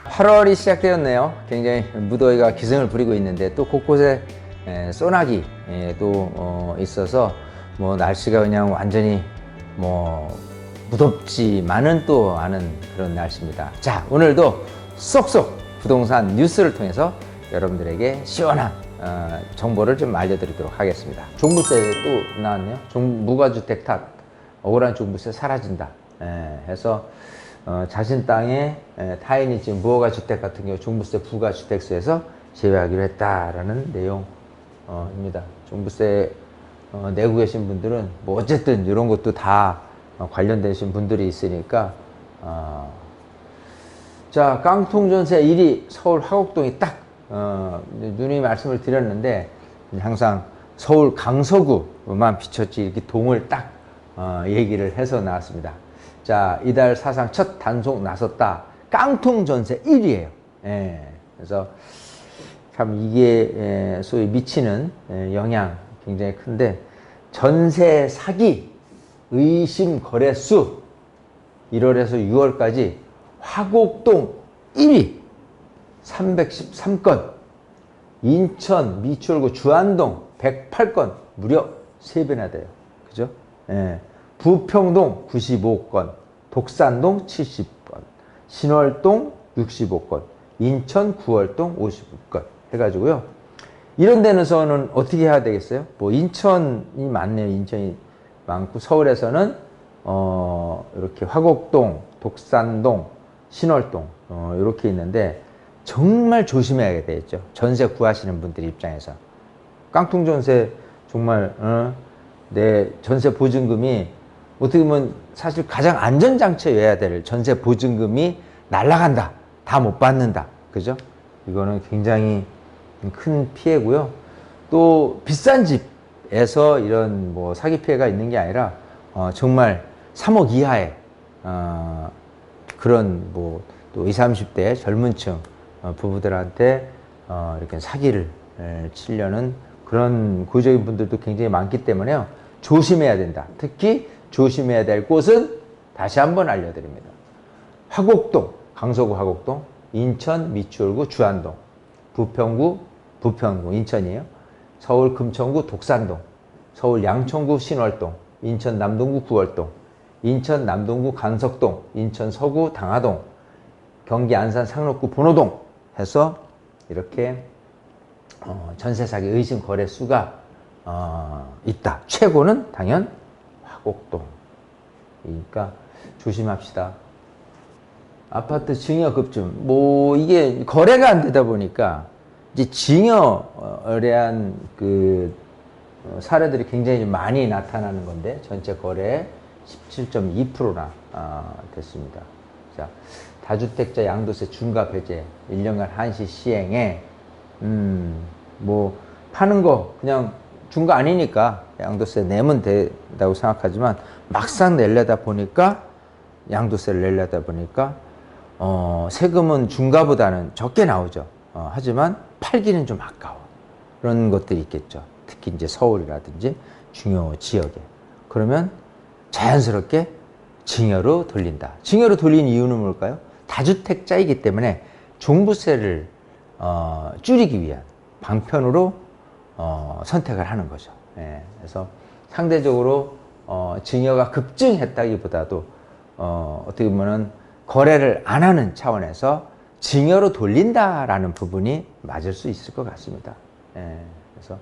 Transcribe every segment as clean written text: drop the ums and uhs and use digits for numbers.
8월이 시작되었네요. 굉장히 무더위가 기승을 부리고 있는데 또 곳곳에 소나기 또 있어서 뭐 날씨가 그냥 완전히 뭐 무덥지만은 또 않은 그런 날씨입니다. 자, 오늘도 쏙쏙 부동산 뉴스를 통해서 여러분들에게 시원한 정보를 좀 알려드리도록 하겠습니다. 종부세 또 나왔네요. 무과주택 탓 억울한 종부세 사라진다 해서 자신 땅에 타인이 지금 무허가 주택 같은 경우 종부세 부과주택세에서 제외하기로 했다라는 내용입니다. 종부세 내고 계신 분들은 뭐 어쨌든 이런 것도 다 관련되신 분들이 있으니까 자, 깡통전세 1위 서울 화곡동이 딱 누누이 말씀을 드렸는데 항상 서울 강서구만 비쳤지 이렇게 동을 딱 얘기를 해서 나왔습니다. 자, 이달 사상 첫 단속 나섰다. 깡통전세 1위예요. 그래서 참 이게 소위 미치는 영향 굉장히 큰데, 전세 사기 의심 거래수 1월에서 6월까지 화곡동 1위 313건, 인천 미추홀구 주안동 108건, 무려 3배나 돼요. 그죠? 부평동 95건, 독산동 70건, 신월동 65건, 인천 구월동 59건 해가지고요. 이런 데는서는 어떻게 해야 되겠어요? 뭐 인천이 많네요. 인천이 많고, 서울에서는 이렇게 화곡동, 독산동, 신월동 이렇게 있는데 정말 조심해야 되겠죠. 전세 구하시는 분들 입장에서 깡통 전세 정말 내 전세 보증금이 어떻게 보면 사실 가장 안전장치여야 될 전세 보증금이 날아간다, 다 못 받는다, 그죠? 이거는 굉장히 큰 피해고요. 또 비싼 집에서 이런 뭐 사기 피해가 있는 게 아니라 정말 3억 이하의 그런 뭐 또 20, 30대 젊은층 부부들한테 이렇게 사기를 치려는 그런 고적인 분들도 굉장히 많기 때문에요. 조심해야 된다. 특히 조심해야 될 곳은 다시 한번 알려드립니다. 화곡동, 강서구 화곡동, 인천 미추홀구 주안동, 부평구 인천이에요. 서울 금천구 독산동, 서울 양천구 신월동, 인천 남동구 구월동, 인천 남동구 간석동, 인천 서구 당하동, 경기 안산 상록구 본호동 해서 이렇게 전세 사기 의심 거래 수가 있다. 최고는 당연 화곡동이니까 조심합시다. 아파트 증여 급증, 뭐 이게 거래가 안 되다 보니까 이제 증여에 대한 그 사례들이 굉장히 많이 나타나는 건데, 전체 거래 17.2%나 됐습니다. 자, 다주택자 양도세 중과 배제 1년간 한시 시행에 뭐 파는 거 그냥 준 거 아니니까 양도세 내면 된다고 생각하지만, 막상 내려다 보니까 양도세를 내려다 보니까 세금은 중과보다는 적게 나오죠. 하지만 팔기는 좀 아까워. 그런 것들이 있겠죠. 특히 이제 서울이라든지 중요 지역에. 그러면 자연스럽게 증여로 돌린다. 증여로 돌린 이유는 뭘까요? 다주택자이기 때문에 종부세를 줄이기 위한 방편으로 선택을 하는 거죠. 그래서 상대적으로 증여가 급증했다기보다도 어떻게 보면은 거래를 안 하는 차원에서 증여로 돌린다라는 부분이 맞을 수 있을 것 같습니다. 그래서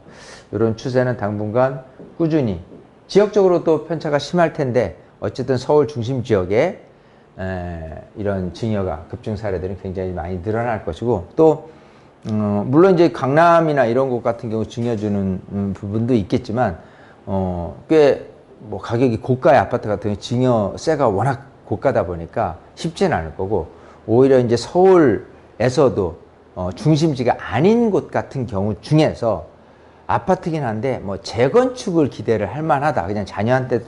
이런 추세는 당분간 꾸준히, 지역적으로 또 편차가 심할 텐데 어쨌든 서울 중심 지역에 이런 증여가 급증 사례들은 굉장히 많이 늘어날 것이고, 또 물론 이제 강남이나 이런 곳 같은 경우 증여주는 부분도 있겠지만 꽤 뭐 가격이 고가의 아파트 같은 경우 증여세가 워낙 고가다 보니까 쉽지는 않을 거고, 오히려 이제 서울에서도 중심지가 아닌 곳 같은 경우 중에서 아파트긴 한데 뭐 재건축을 기대를 할 만하다, 그냥 자녀한테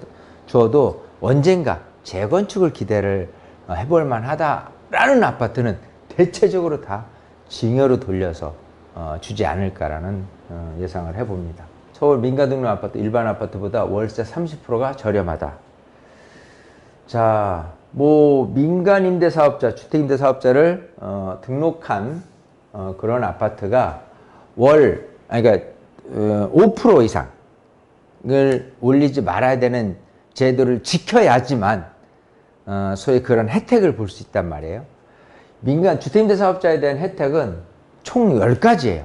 주어도 언젠가 재건축을 기대를 해볼 만하다라는 아파트는 대체적으로 다 증여로 돌려서 주지 않을까라는 예상을 해봅니다. 서울 민가등록 아파트 일반 아파트보다 월세 30%가 저렴하다. 자, 뭐 민간 임대 사업자, 주택 임대 사업자를 등록한 그런 아파트가 그러니까 5% 이상을 올리지 말아야 되는 제도를 지켜야지만 소위 그런 혜택을 볼 수 있단 말이에요. 민간 주택 임대 사업자에 대한 혜택은 총 10가지예요.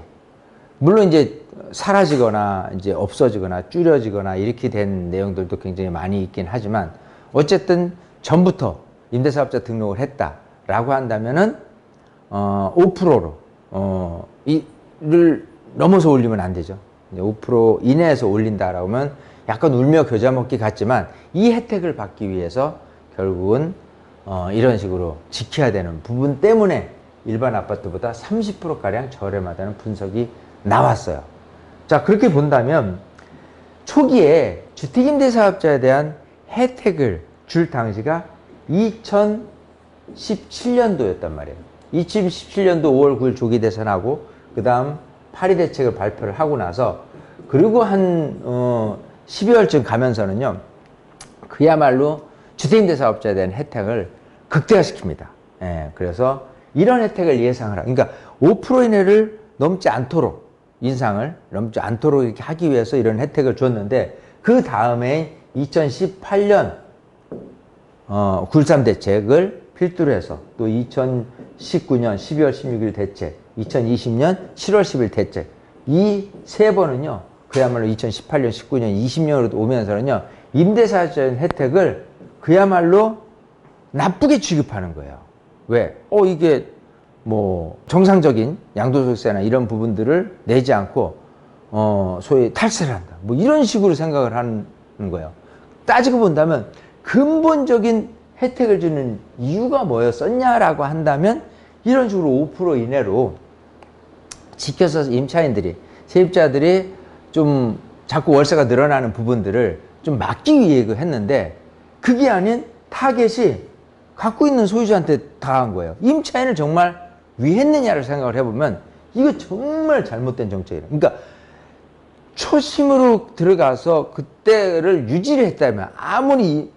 물론 이제 사라지거나 이제 없어지거나 줄여지거나 이렇게 된 내용들도 굉장히 많이 있긴 하지만 어쨌든 전부터 임대사업자 등록을 했다라고 한다면은 5%로 이를 넘어서 올리면 안 되죠. 5% 이내에서 올린다라고 하면 약간 울며 겨자 먹기 같지만 이 혜택을 받기 위해서 결국은 이런 식으로 지켜야 되는 부분 때문에 일반 아파트보다 30%가량 저렴하다는 분석이 나왔어요. 자, 그렇게 본다면 초기에 주택임대사업자에 대한 혜택을 줄 당시가 2017년도였단 말이에요. 2017년도 5월 9일 조기 대선하고 그 다음 파리 대책을 발표를 하고 나서 그리고 한 12월쯤 가면서는요, 그야말로 주택임대사업자에 대한 혜택을 극대화시킵니다. 예, 그래서 이런 혜택을 예상을 그러니까 5% 이내를 넘지 않도록 인상을 넘지 않도록 이렇게 하기 위해서 이런 혜택을 줬는데 그 다음에 2018년 9.13 대책을 필두로 해서 또 2019년 12월 16일 대책, 2020년 7월 10일 대책 이 세 번은요 그야말로 2018년, 19년, 20년으로 오면서는요 임대사업자의 혜택을 그야말로 나쁘게 취급하는 거예요. 왜? 이게 뭐 정상적인 양도소득세나 이런 부분들을 내지 않고 소위 탈세를 한다. 뭐 이런 식으로 생각을 하는 거예요. 따지고 본다면 근본적인 혜택을 주는 이유가 뭐였었냐라고 한다면 이런 식으로 5% 이내로 지켜서 임차인들이 세입자들이 좀 자꾸 월세가 늘어나는 부분들을 좀 막기 위해 했는데 그게 아닌 타겟이 갖고 있는 소유자한테 당한 거예요. 임차인을 정말 위했느냐를 생각을 해보면 이거 정말 잘못된 정책이에요. 그러니까 초심으로 들어가서 그때를 유지를 했다면 아무리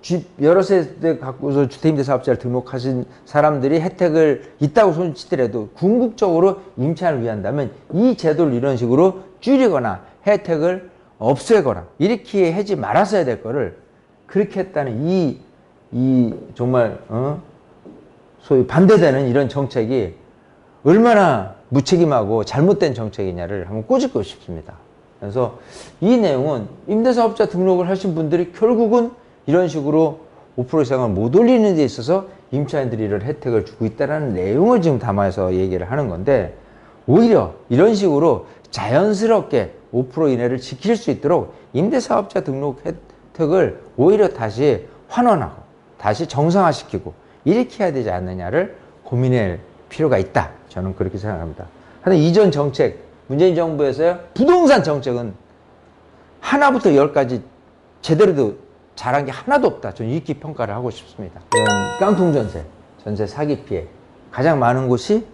집 여러 세대 갖고서 주택임대 사업자를 등록하신 사람들이 혜택을 있다고 손치더라도 궁극적으로 임차인을 위한다면 이 제도를 이런 식으로 줄이거나 혜택을 없애거나 이렇게 하지 말았어야 될 거를 그렇게 했다는 이 정말 소위 반대되는 이런 정책이 얼마나 무책임하고 잘못된 정책이냐를 한번 꼬집고 싶습니다. 그래서 이 내용은 임대사업자 등록을 하신 분들이 결국은 이런 식으로 5% 이상을 못 올리는 데 있어서 임차인들이 이런 혜택을 주고 있다는 내용을 지금 담아서 얘기를 하는 건데 오히려 이런 식으로 자연스럽게 5% 이내를 지킬 수 있도록 임대사업자 등록 혜택을 오히려 다시 환원하고 다시 정상화시키고 이렇게 해야 되지 않느냐를 고민할 필요가 있다. 저는 그렇게 생각합니다. 하여튼 이전 정책, 문재인 정부에서요, 부동산 정책은 하나부터 10까지 제대로도 잘한 게 하나도 없다. 저는 이렇게 평가를 하고 싶습니다. 이런 깡통 전세, 전세 사기 피해 가장 많은 곳이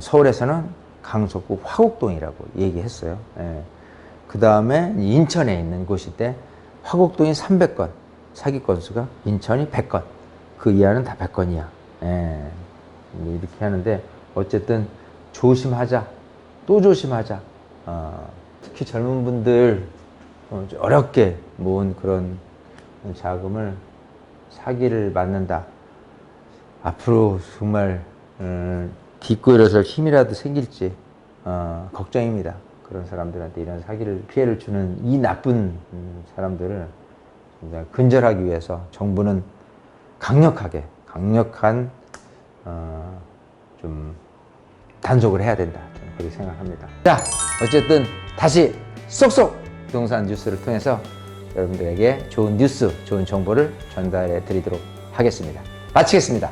서울에서는 강서구 화곡동이라고 얘기했어요. 예. 그 다음에 인천에 있는 곳인데 화곡동이 300건, 사기 건수가 인천이 100건. 그 이하는 다 100건 이하. 예. 이렇게 하는데 어쨌든 조심하자. 또 조심하자. 특히 젊은 분들 어렵게 모은 그런 자금을 사기를 맞는다. 앞으로 정말 딛고 일어설 힘이라도 생길지 걱정입니다. 그런 사람들한테 이런 사기를 피해를 주는 이 나쁜 사람들을 근절하기 위해서 정부는 강력한 좀 단속을 해야 된다. 저는 그렇게 생각합니다. 자, 어쨌든 다시 쏙쏙 부동산 뉴스를 통해서 여러분들에게 좋은 뉴스, 좋은 정보를 전달해 드리도록 하겠습니다. 마치겠습니다.